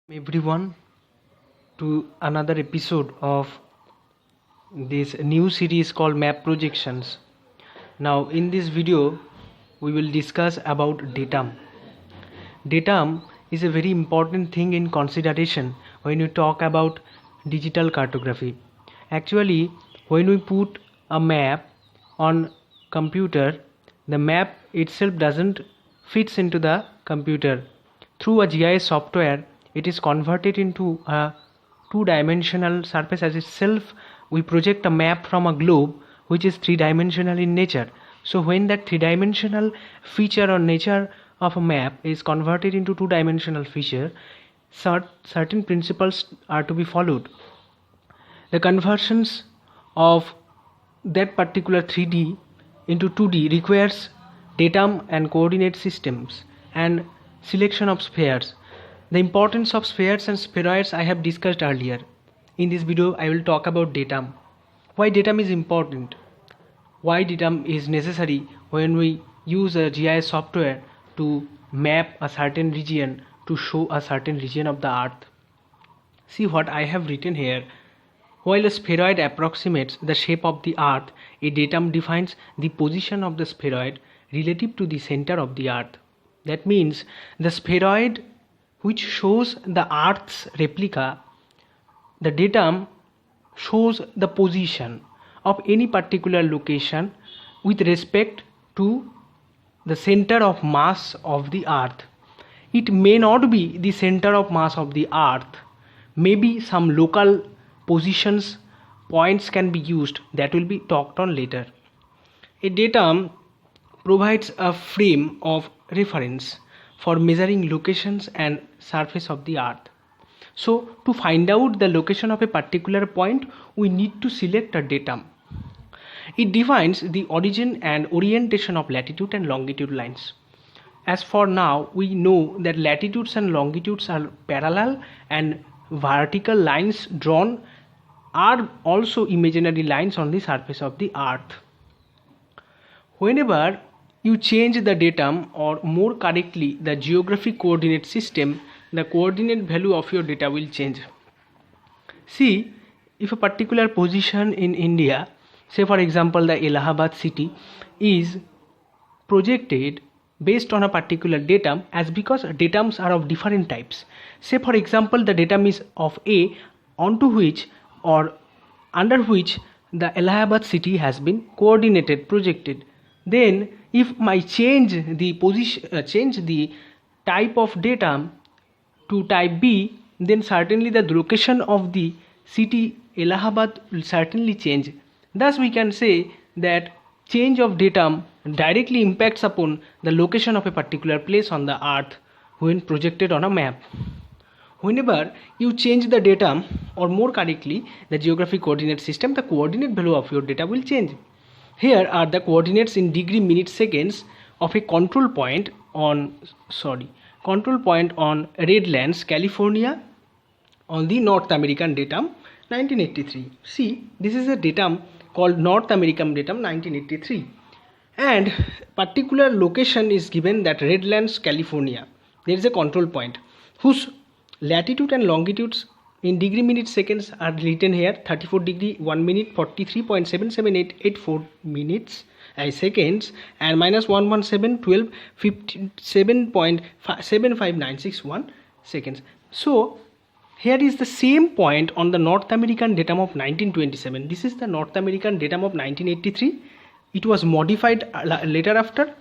Everyone to another episode of this new series called Map Projections. Now in this video we will discuss about datum. Datum is a very important thing in consideration when you talk about digital cartography. Actually, when we put a map on computer, the map itself doesn't fits into the computer. Through a GIS software, it is converted into a two-dimensional surface as itself. We project a map from a globe which is three-dimensional in nature. So when that three-dimensional feature or nature of a map is converted into two-dimensional feature, certain principles are to be followed. The conversions of that particular 3D into 2D requires datum and coordinate systems and selection of spheres. The importance of spheres and spheroids I have discussed earlier. In this video I will talk about datum. Why datum is important? Why datum is necessary when we use a GIS software to map a certain region, to show a certain region of the earth. See what I have written here. While a spheroid approximates the shape of the earth, a datum defines the position of the spheroid relative to the center of the earth. That means the spheroid which shows the earth's replica, the datum shows the position of any particular location with respect to the center of mass of the earth. It may not be the center of mass of the earth, maybe some local positions, points can be used, that will be talked on later. A datum provides a frame of reference for measuring locations and surface of the earth. So to find out the location of a particular point, we need to select a datum. It defines the origin and orientation of latitude and longitude lines. As for now, we know that latitudes and longitudes are parallel and vertical lines drawn are also imaginary lines on the surface of the earth. Whenever you change the datum, or more correctly the geographic coordinate system, the coordinate value of your data will change. See, if a particular position in India, say for example the Allahabad city, is projected based on a particular datum, as because datums are of different types. Say for example the datum is of A, onto which or under which the Allahabad city has been coordinated, projected. Then if I change the position, change the type of datum to type B, then certainly the location of the city Allahabad will certainly change. Thus we can say that change of datum directly impacts upon the location of a particular place on the earth when projected on a map. Whenever you change the datum, or more correctly the geographic coordinate system, the coordinate value of your data will change. Here are the coordinates in degree, minutes, seconds of a control point on Redlands, California, on the North American datum 1983. See, this is a datum called North American datum 1983, and particular location is given, that Redlands, California. There is a control point whose latitude and longitudes in degree, minutes, seconds are written here. 34 degree 1 minute 43.77884 minutes seconds, and minus 117 12 57.759661 seconds. So here is the same point on the North American datum of 1927. This is the North American datum of 1983. It was modified later after,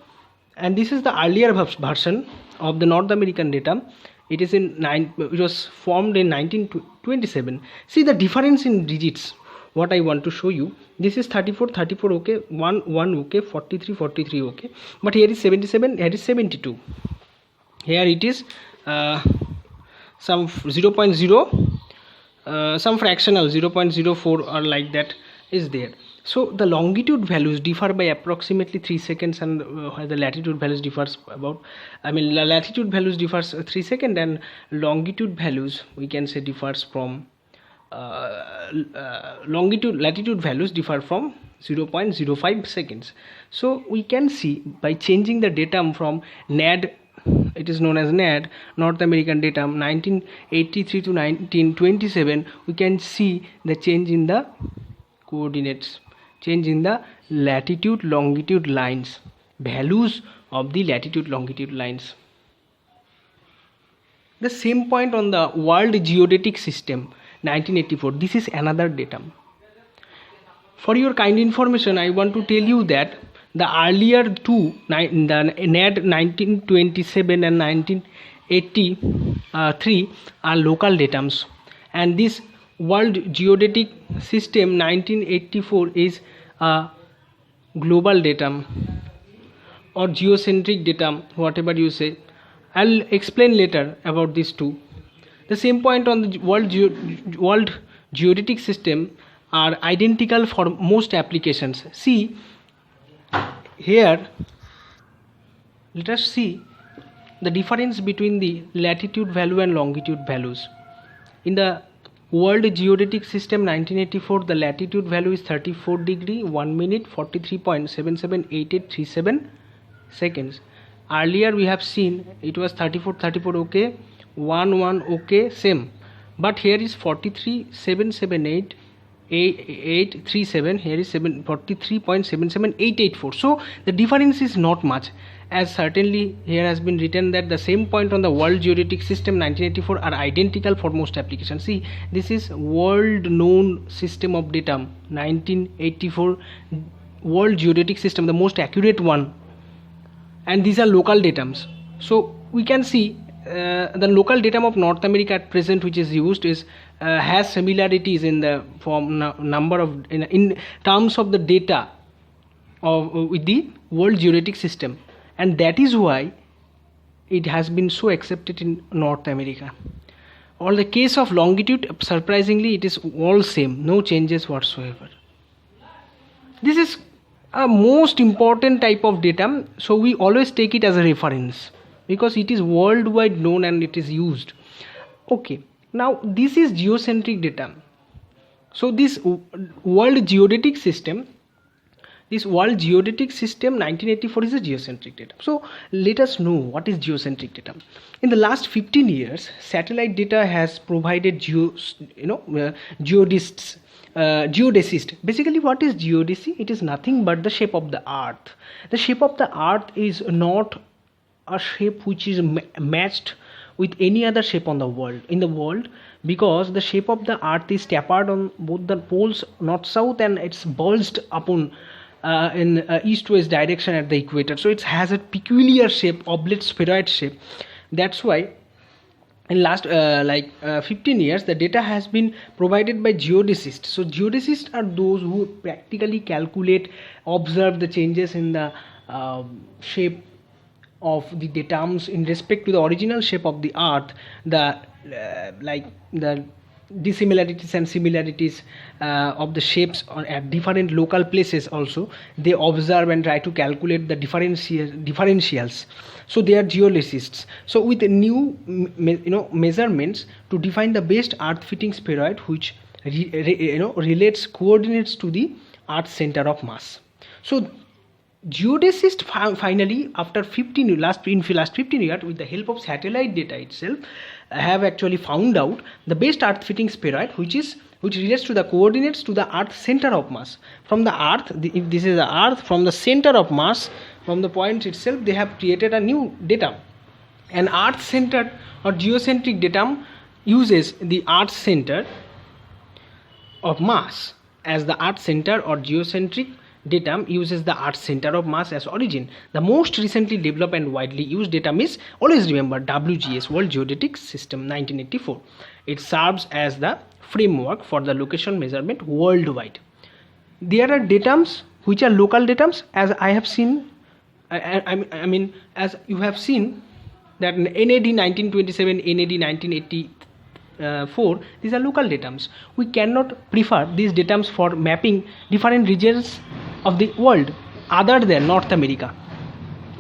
and this is the earlier version of the North American datum. It is it was formed in 1927. See the difference in digits. What I want to show you, this is 34 okay, 1 okay, 43 okay, but here is 77, here is 72. Here it is some 0.0, some fractional 0.04 or like that is there. So the longitude values differ by approximately 3 seconds, and the latitude values differs about, latitude values differs 3 seconds, and longitude values we can say differs from latitude values differ from 0.05 seconds. So we can see by changing the datum from NAD it is known as NAD, North American datum, 1983 to 1927, we can see the change in the coordinates, change in the latitude longitude lines, values of the latitude longitude lines. The same point on the World Geodetic System 1984, this is another datum. For your kind information, I want to tell you that the earlier two, the NAD 1927 and 1983 are local datums, and this World Geodetic System 1984 is a global datum or geocentric datum, whatever you say. I'll explain later about these two. The same point on the World Geodetic System are identical for most applications. See here, let us see the difference between the latitude value and longitude values. In the World Geodetic System 1984, the latitude value is 34 degree 1 minute 43.778837 seconds. Earlier we have seen it was 34 okay, 11 okay, same, but here is 43.778837, here is 43.778884. so the difference is not much, as certainly here has been written that the same point on the World Geodetic System 1984 are identical for most applications. See, this is world known system of datum 1984, World Geodetic System, the most accurate one, and these are local datums. So we can see the local datum of North America at present which is used is has similarities in the form number of in terms of the data of with the World Geodetic System, and that is why it has been so accepted in North America. All the case of longitude, surprisingly, it is all same, no changes whatsoever. This is a most important type of datum, so we always take it as a reference because it is worldwide known and it is used. Okay, now this is geocentric datum. So this World Geodetic System, this World Geodetic System 1984 is a geocentric datum. So let us know what is geocentric datum. In the last 15 years, satellite data has provided geodesists. Basically, what is geodesy? It is nothing but the shape of the earth. The shape of the earth is not a shape which is matched with any other shape on the world, because the shape of the earth is tapered on both the poles, north south, and it's bulged upon in east-west direction at the equator. So it has a peculiar shape, oblate spheroid shape. That's why in last 15 years the data has been provided by geodesists. So geodesists are those who practically calculate, observe the changes in the shape of the datums in respect to the original shape of the earth, the dissimilarities and similarities of the shapes at different local places. Also they observe and try to calculate the differentials. So they are geodesists. So with new measurements to define the best earth fitting spheroid which relates coordinates to the earth center of mass. So geodesists finally, after 15 years, with the help of satellite data itself, have actually found out the best earth fitting spheroid which relates to the coordinates to the earth center of mass. From the earth, if this is the earth, from the center of mass, from the point itself, they have created a new datum. An earth centered or geocentric datum uses the earth center of mass as the earth center, or geocentric datum uses the earth center of mass as origin. The most recently developed and widely used datum is, always remember, WGS, World Geodetic System 1984. It serves as the framework for the location measurement worldwide. There are datums which are local datums, as I have seen, as you have seen that NAD 1927, NAD 1984, these are local datums. We cannot prefer these datums for mapping different regions of the world other than North America,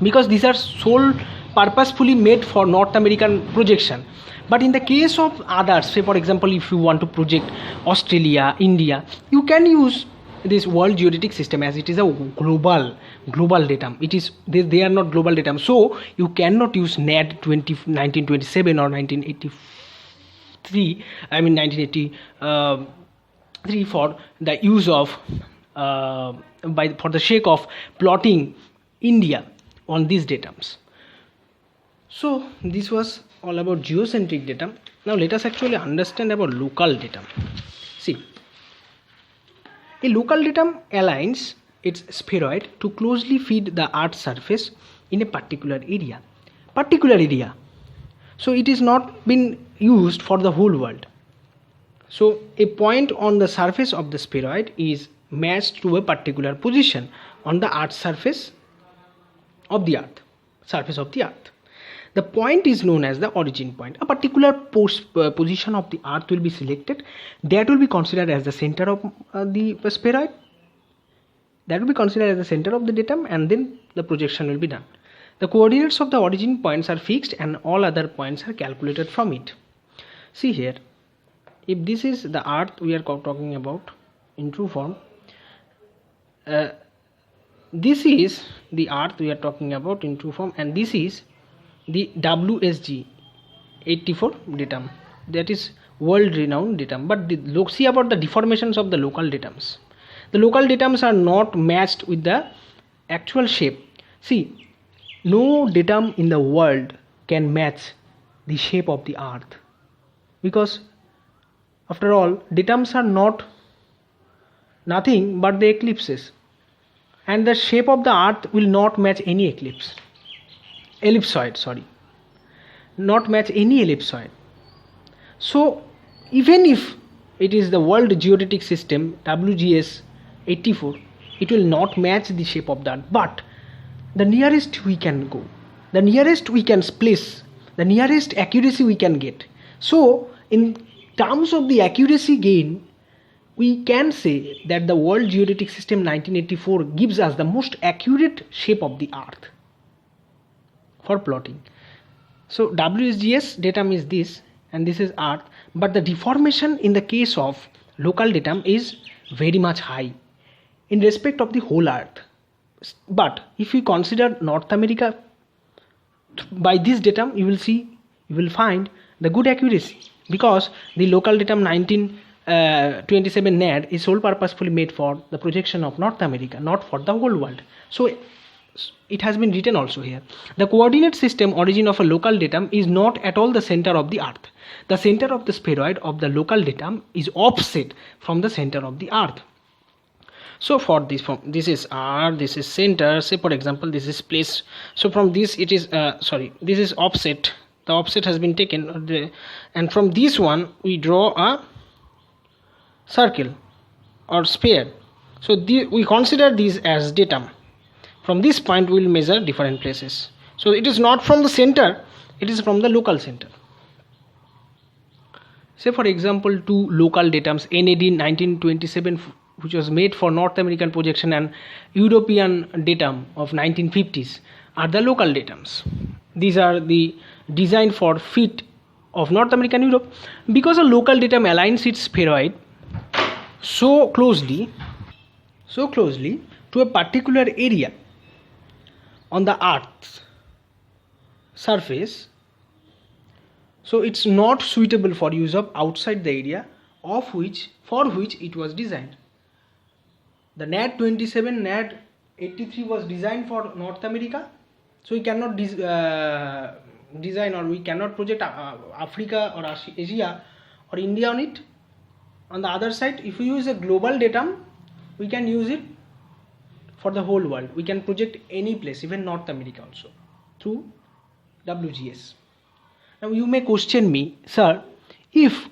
because these are sole purposefully made for North American projection. But in the case of others, say for example, if you want to project Australia, India, you can use this World Geodetic System, as it is a global global datum. It is they are not global datum, so you cannot use NAD 1927 or 1983, I mean 1983 for the use of for the sake of plotting India on these datums. So this was all about geocentric datum. Now let us actually understand about local datum. See, a local datum aligns its spheroid to closely feed the Earth's surface in a particular area. So it is not been used for the whole world. So a point on the surface of the spheroid is matched to a particular position on the Earth's surface of the Earth. The point is known as the origin point. A particular position of the Earth will be selected. That will be considered as the center of the spheroid. That will be considered as the center of the datum, and then the projection will be done. The coordinates of the origin points are fixed and all other points are calculated from it. See here, if this is the Earth we are talking about in true form, this is the Earth we are talking about in true form, and this is the WSG 84 datum, that is world renowned datum. But see about the deformations of the local datums. The local datums are not matched with the actual shape. See, no datum in the world can match the shape of the Earth, because after all datums are not nothing but the eclipses, and the shape of the Earth will not match any ellipsoid, not match any ellipsoid. So even if it is the World Geodetic System WGS 84, it will not match the shape of that. But the nearest we can go, the nearest we can place, the nearest accuracy we can get. So in terms of the accuracy gain, we can say that the World Geodetic System 1984 gives us the most accurate shape of the Earth for plotting. So WSGS datum is this, and this is Earth, but the deformation in the case of local datum is very much high in respect of the whole Earth. But if we consider North America by this datum, you will find the good accuracy, because the local datum 1927 NAD is sole purposefully made for the projection of North America, not for the whole world. So it has been written also here. The coordinate system origin of a local datum is not at all the center of the Earth. The center of the spheroid of the local datum is offset from the center of the Earth. So for this, this is R, this is center. Say for example this is place. So from this it is this is offset. The offset has been taken, and from this one we draw a circle or sphere. So we consider these as datum. From this point we will measure different places. So it is not from the center, it is from the local center. Say for example two local datums, NAD 1927, which was made for North American projection, and European datum of 1950s are the local datums. These are the designed for fit of North American Europe, because a local datum aligns its spheroid so closely to a particular area on the Earth's surface, so it's not suitable for use of outside the area for which it was designed. The NAD 27, NAD 83 was designed for North America, so we cannot design, or we cannot project Africa or Asia or India on it. On the other side, if we use a global datum, we can use it for the whole world. We can project any place, even North America also, through WGS. Now you may question me, sir, if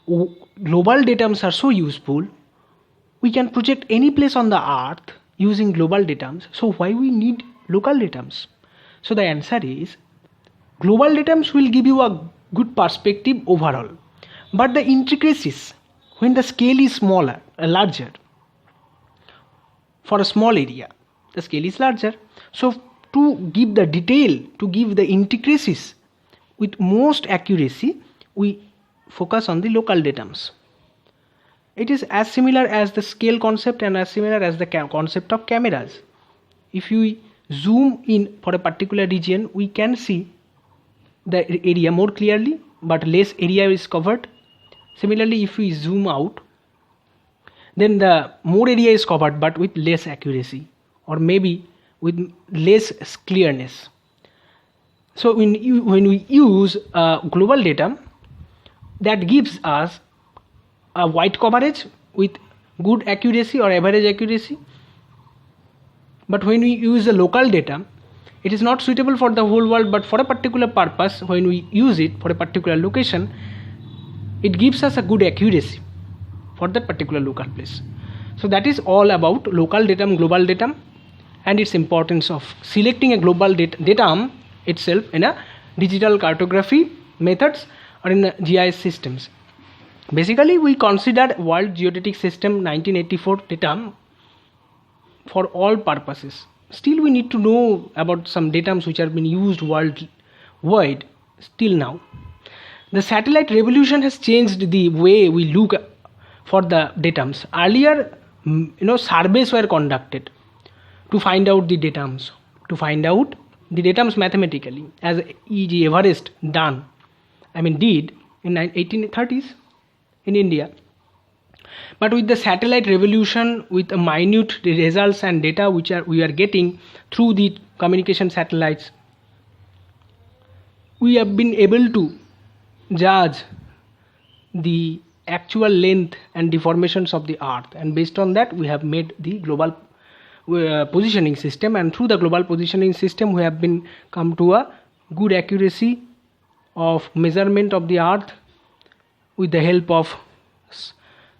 global datums are so useful, we can project any place on the Earth using global datums, so why we need local datums? So the answer is, global datums will give you a good perspective overall, but the intricacies, when the scale is larger, for a small area the scale is larger, so to give the detail, to give the intricacies with most accuracy, we focus on the local datums. It is as similar as the scale concept and as similar as the concept of cameras. if we zoom in for a particular region, we can see the area more clearly, but less area is covered. Similarly, if we zoom out, then the more area is covered but with less accuracy, or maybe with less clearness. So when we use global data, that gives us a wide coverage with good accuracy or average accuracy. But when we use the local data, it is not suitable for the whole world, but for a particular purpose, when we use it for a particular location, it gives us a good accuracy for that particular local place. So that is all about local datum, global datum, and its importance of selecting a global datum itself in a digital cartography methods or in GIS systems. Basically, we considered World Geodetic System 1984 datum for all purposes. Still, we need to know about some datums which have been used worldwide still now. The satellite revolution has changed the way we look for the datums. Earlier, surveys were conducted to find out the datums, mathematically, as E.G. Everest did in 1830s in India. But with the satellite revolution, with the minute results and data which we are getting through the communication satellites, we have been able to judge the actual length and deformations of the earth, and based on that we have made the global positioning system, and through the global positioning system we have been come to a good accuracy of measurement of the earth with the help of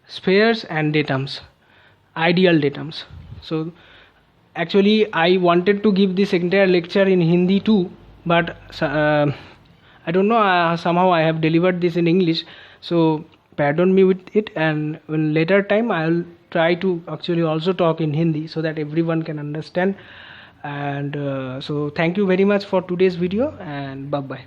spheres and datums, ideal datums. So actually I wanted to give this entire lecture in Hindi too, but I don't know, somehow I have delivered this in English, so pardon me with it, and in later time I'll try to actually also talk in Hindi so that everyone can understand. And so thank you very much for today's video, and bye bye.